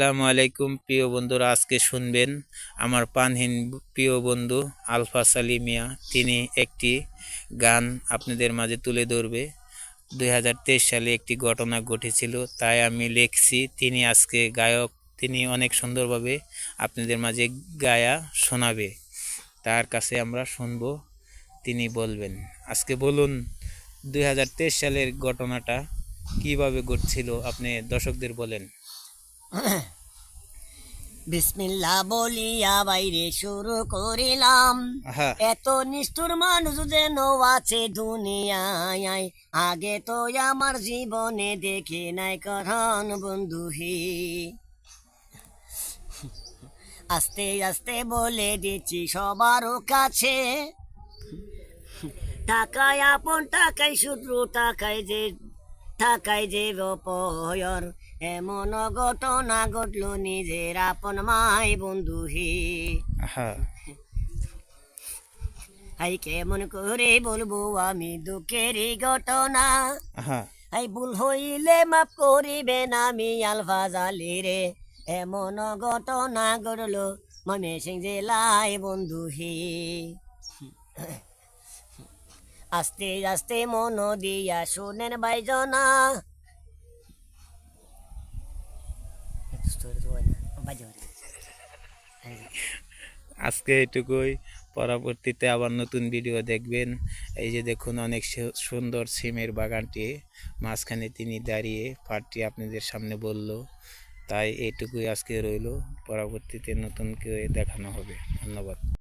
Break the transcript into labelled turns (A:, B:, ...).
A: আসসালামু আলাইকুম প্রিয় বন্ধুরা, আজকে শুনবেন আমার প্রাণহীন প্রিয় বন্ধু আলফা সালিমিয়া। তিনি একটি গান আপনাদের মাঝে তুলে ধরবে। 2023 সালে একটি ঘটনা ঘটেছিল, তাই আমি লিখছি। তিনি আজকে গায়ক, তিনি অনেক সুন্দরভাবে আপনাদের মাঝে গায়া শোনাবে। তার কাছে আমরা শুনবো, তিনি বলবেন। আজকে বলুন 2023 সালের ঘটনাটা কিভাবে ঘটছিল, আপনি দর্শকদের বলেন।
B: বিসমিল্লাহ বলিয়া বাইরে শুরু করিলাম। এত নিষ্ঠুর মানুষ যেন আছে দুনিয়ায়, আগে তো আমার জীবনে দেখে নাই করণ বন্ধুহি। আস্তে আস্তে বলে দিচ্ছি সবার কাছে, টাকায় আপন টাকায় শত্রু, টাকায় যে অপয়র। এমন ঘটনা ঘটলো নিজের আপন মাই বন্ধুহি। হাই কেমন করে বলবো আমি দুঃখেরই ঘটনা। হাই ভুল হইলে মাফ করিবেন আমি আলফা জালি রে। এমন ঘটনা ঘটলো ময়মনসিংহ জেলায় বন্ধুহি। আস্তে আস্তে মন দিয়া শোনেন ভাইজনা।
A: আজকে এটুকুই, পরবর্তীতে আবার নতুন ভিডিও দেখবেন। এই যে দেখুন, অনেক সুন্দর সিমের বাগানটি, মাঝখানে তিনি দাঁড়িয়ে পাঠটি আপনাদের সামনে বলল। তাই এইটুকুই আজকে রইল, পরবর্তীতে নতুন কেউ দেখানো হবে। ধন্যবাদ।